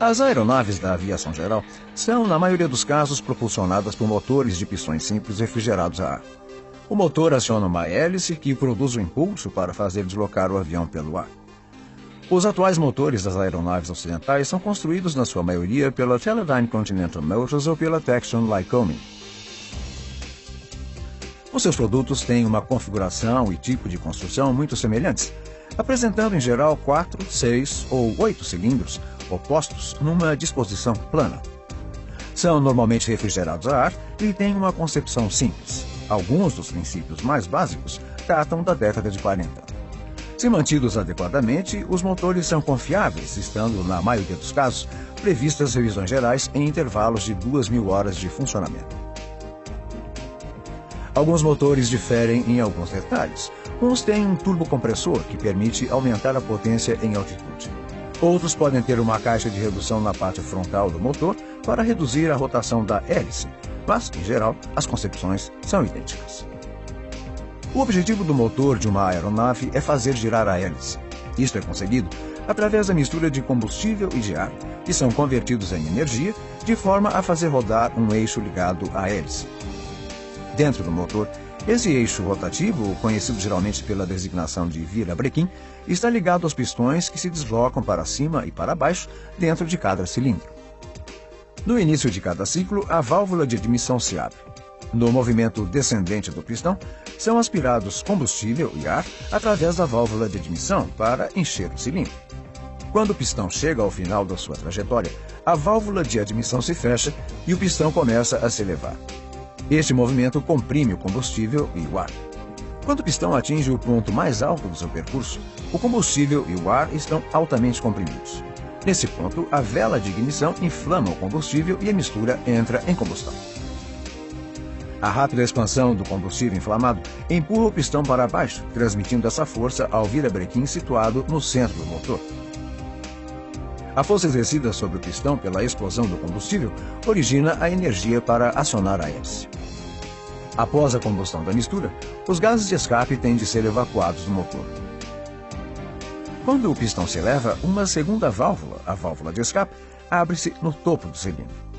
As aeronaves da aviação geral são, na maioria dos casos, propulsionadas por motores de pistões simples refrigerados a ar. O motor aciona uma hélice que produz o impulso para fazer deslocar o avião pelo ar. Os atuais motores das aeronaves ocidentais são construídos, na sua maioria, pela Teledyne Continental Motors ou pela Textron Lycoming. Os seus produtos têm uma configuração e tipo de construção muito semelhantes, apresentando em geral 4, 6 ou 8 cilindros opostos numa disposição plana. São normalmente refrigerados a ar e têm uma concepção simples. Alguns dos princípios mais básicos datam da década de 40. Se mantidos adequadamente, os motores são confiáveis, estando, na maioria dos casos, previstas revisões gerais em intervalos de 2.000 horas de funcionamento. Alguns motores diferem em alguns detalhes. Uns têm um turbocompressor que permite aumentar a potência em altitude. Outros podem ter uma caixa de redução na parte frontal do motor para reduzir a rotação da hélice, mas, em geral, as concepções são idênticas. O objetivo do motor de uma aeronave é fazer girar a hélice. Isto é conseguido através da mistura de combustível e de ar, que são convertidos em energia, de forma a fazer rodar um eixo ligado à hélice. Dentro do motor, esse eixo rotativo, conhecido geralmente pela designação de virabrequim, está ligado aos pistões que se deslocam para cima e para baixo dentro de cada cilindro. No início de cada ciclo, a válvula de admissão se abre. No movimento descendente do pistão, são aspirados combustível e ar através da válvula de admissão para encher o cilindro. Quando o pistão chega ao final da sua trajetória, a válvula de admissão se fecha e o pistão começa a se elevar. Este movimento comprime o combustível e o ar. Quando o pistão atinge o ponto mais alto do seu percurso, o combustível e o ar estão altamente comprimidos. Nesse ponto, a vela de ignição inflama o combustível e a mistura entra em combustão. A rápida expansão do combustível inflamado empurra o pistão para baixo, transmitindo essa força ao virabrequim situado no centro do motor. A força exercida sobre o pistão pela explosão do combustível origina a energia para acionar a hélice. Após a combustão da mistura, os gases de escape têm de ser evacuados do motor. Quando o pistão se eleva, uma segunda válvula, a válvula de escape, abre-se no topo do cilindro.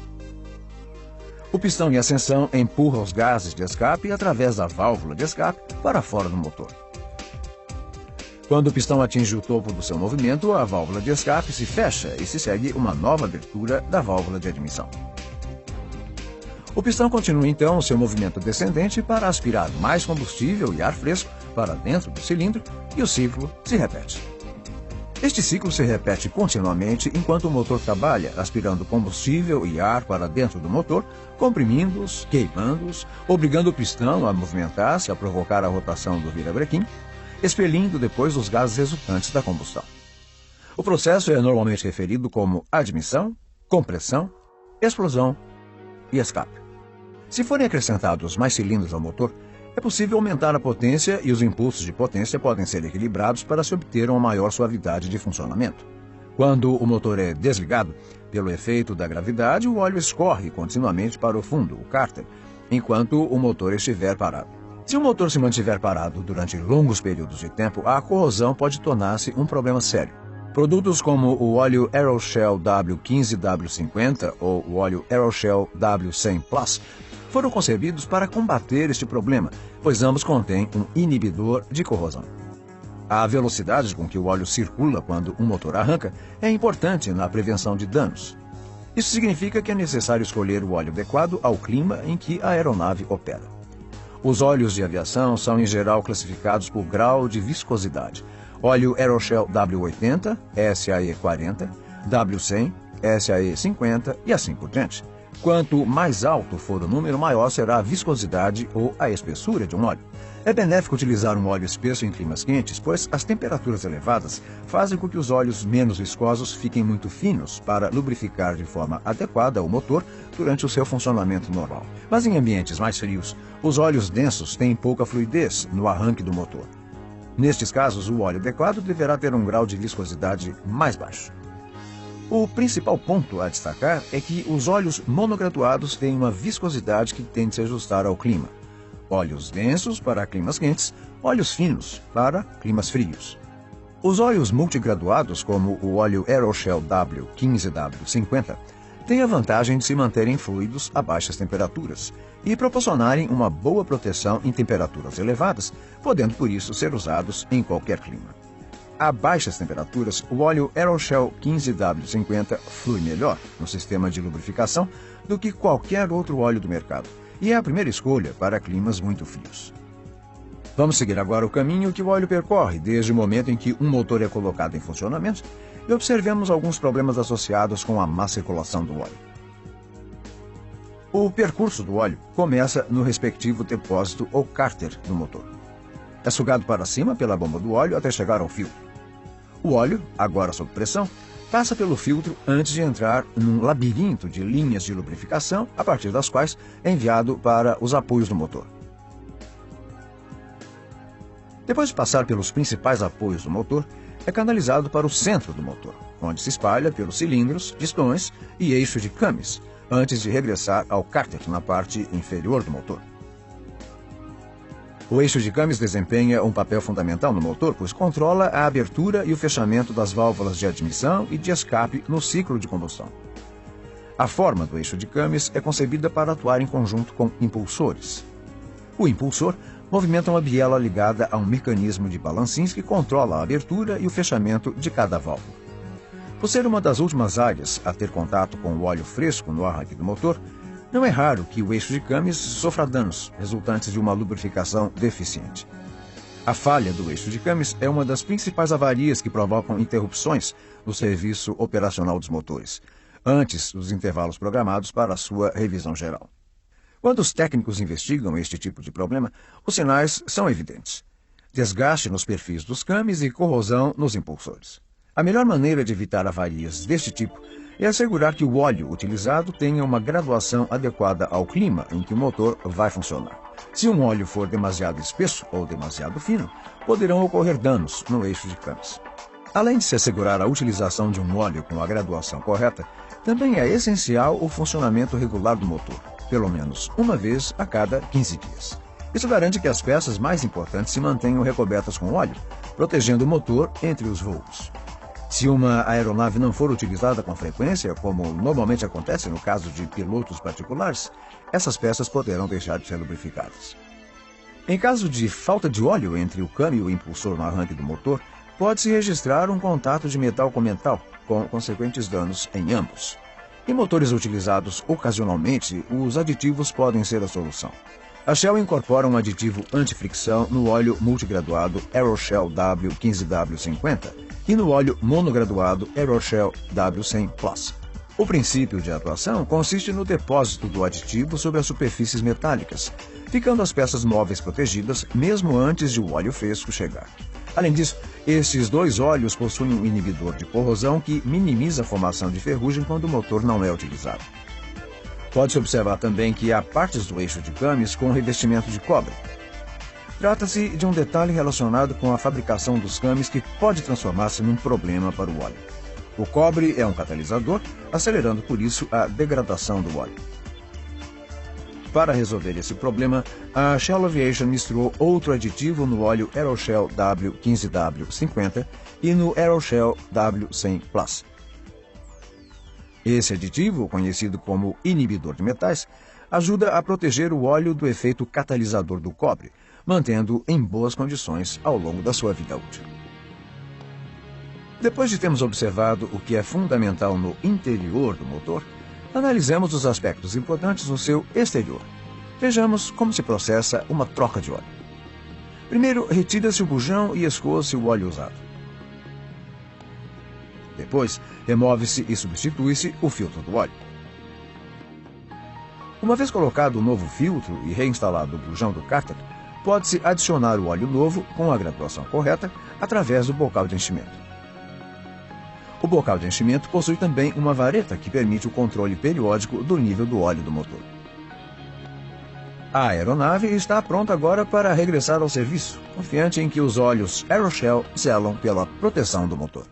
O pistão em ascensão empurra os gases de escape através da válvula de escape para fora do motor. Quando o pistão atinge o topo do seu movimento, a válvula de escape se fecha e se segue uma nova abertura da válvula de admissão. O pistão continua então seu movimento descendente para aspirar mais combustível e ar fresco para dentro do cilindro e o ciclo se repete. Este ciclo se repete continuamente enquanto o motor trabalha, aspirando combustível e ar para dentro do motor, comprimindo-os, queimando-os, obrigando o pistão a movimentar-se a provocar a rotação do virabrequim, expelindo depois os gases resultantes da combustão. O processo é normalmente referido como admissão, compressão, explosão e escape. Se forem acrescentados mais cilindros ao motor, é possível aumentar a potência e os impulsos de potência podem ser equilibrados para se obter uma maior suavidade de funcionamento. Quando o motor é desligado, pelo efeito da gravidade, o óleo escorre continuamente para o fundo, o cárter, enquanto o motor estiver parado. Se o motor se mantiver parado durante longos períodos de tempo, a corrosão pode tornar-se um problema sério. Produtos como o óleo Aeroshell W15W50 ou o óleo Aeroshell W100 Plus foram concebidos para combater este problema, pois ambos contêm um inibidor de corrosão. A velocidade com que o óleo circula quando um motor arranca é importante na prevenção de danos. Isso significa que é necessário escolher o óleo adequado ao clima em que a aeronave opera. Os óleos de aviação são em geral classificados por grau de viscosidade. Óleo Aeroshell W80, SAE40, W100, SAE50 e assim por diante. Quanto mais alto for o número, maior será a viscosidade ou a espessura de um óleo. É benéfico utilizar um óleo espesso em climas quentes, pois as temperaturas elevadas fazem com que os óleos menos viscosos fiquem muito finos para lubrificar de forma adequada o motor durante o seu funcionamento normal. Mas em ambientes mais frios, os óleos densos têm pouca fluidez no arranque do motor. Nestes casos, o óleo adequado deverá ter um grau de viscosidade mais baixo. O principal ponto a destacar é que os óleos monograduados têm uma viscosidade que tende a se ajustar ao clima. Óleos densos para climas quentes, óleos finos para climas frios. Os óleos multigraduados, como o óleo Aeroshell W15W50, têm a vantagem de se manterem fluidos a baixas temperaturas e proporcionarem uma boa proteção em temperaturas elevadas, podendo por isso ser usados em qualquer clima. A baixas temperaturas, o óleo Aeroshell 15W50 flui melhor no sistema de lubrificação do que qualquer outro óleo do mercado e é a primeira escolha para climas muito frios. Vamos seguir agora o caminho que o óleo percorre desde o momento em que um motor é colocado em funcionamento e observemos alguns problemas associados com a má circulação do óleo. O percurso do óleo começa no respectivo depósito ou cárter do motor. É sugado para cima pela bomba do óleo até chegar ao filtro. O óleo, agora sob pressão, passa pelo filtro antes de entrar num labirinto de linhas de lubrificação, a partir das quais é enviado para os apoios do motor. Depois de passar pelos principais apoios do motor, é canalizado para o centro do motor, onde se espalha pelos cilindros, pistões e eixo de câmbio, antes de regressar ao cárter na parte inferior do motor. O eixo de câmbio desempenha um papel fundamental no motor, pois controla a abertura e o fechamento das válvulas de admissão e de escape no ciclo de combustão. A forma do eixo de câmbio é concebida para atuar em conjunto com impulsores. O impulsor movimenta uma biela ligada a um mecanismo de balancins que controla a abertura e o fechamento de cada válvula. Por ser uma das últimas áreas a ter contato com o óleo fresco no arranque do motor, não é raro que o eixo de câmbio sofra danos resultantes de uma lubrificação deficiente. A falha do eixo de câmbio é uma das principais avarias que provocam interrupções no serviço operacional dos motores, antes dos intervalos programados para a sua revisão geral. Quando os técnicos investigam este tipo de problema, os sinais são evidentes: desgaste nos perfis dos câmbios e corrosão nos impulsores. A melhor maneira de evitar avarias deste tipo é assegurar que o óleo utilizado tenha uma graduação adequada ao clima em que o motor vai funcionar. Se um óleo for demasiado espesso ou demasiado fino, poderão ocorrer danos no eixo de câmbios. Além de se assegurar a utilização de um óleo com a graduação correta, também é essencial o funcionamento regular do motor, pelo menos uma vez a cada 15 dias. Isso garante que as peças mais importantes se mantenham recobertas com óleo, protegendo o motor entre os voos. Se uma aeronave não for utilizada com frequência, como normalmente acontece no caso de pilotos particulares, essas peças poderão deixar de ser lubrificadas. Em caso de falta de óleo entre o câmbio e o impulsor no arranque do motor, pode-se registrar um contato de metal com metal, com consequentes danos em ambos. Em motores utilizados ocasionalmente, os aditivos podem ser a solução. A Shell incorpora um aditivo anti-fricção no óleo multigraduado Aeroshell W15W50 e no óleo monograduado Aeroshell W100 Plus. O princípio de atuação consiste no depósito do aditivo sobre as superfícies metálicas, ficando as peças móveis protegidas mesmo antes de o óleo fresco chegar. Além disso, estes dois óleos possuem um inibidor de corrosão que minimiza a formação de ferrugem quando o motor não é utilizado. Pode-se observar também que há partes do eixo de câmbios com revestimento de cobre. Trata-se de um detalhe relacionado com a fabricação dos câmbios que pode transformar-se num problema para o óleo. O cobre é um catalisador, acelerando por isso a degradação do óleo. Para resolver esse problema, a Shell Aviation misturou outro aditivo no óleo Aeroshell W15W50 e no Aeroshell W100 Plus. Esse aditivo, conhecido como inibidor de metais, ajuda a proteger o óleo do efeito catalisador do cobre, mantendo-o em boas condições ao longo da sua vida útil. Depois de termos observado o que é fundamental no interior do motor, analisemos os aspectos importantes no seu exterior. Vejamos como se processa uma troca de óleo. Primeiro, retira-se o bujão e escoa-se o óleo usado. Depois, remove-se e substitui-se o filtro do óleo. Uma vez colocado o novo filtro e reinstalado o bujão do cárter, pode-se adicionar o óleo novo com a graduação correta através do bocal de enchimento. O bocal de enchimento possui também uma vareta que permite o controle periódico do nível do óleo do motor. A aeronave está pronta agora para regressar ao serviço, confiante em que os óleos Aeroshell zelam pela proteção do motor.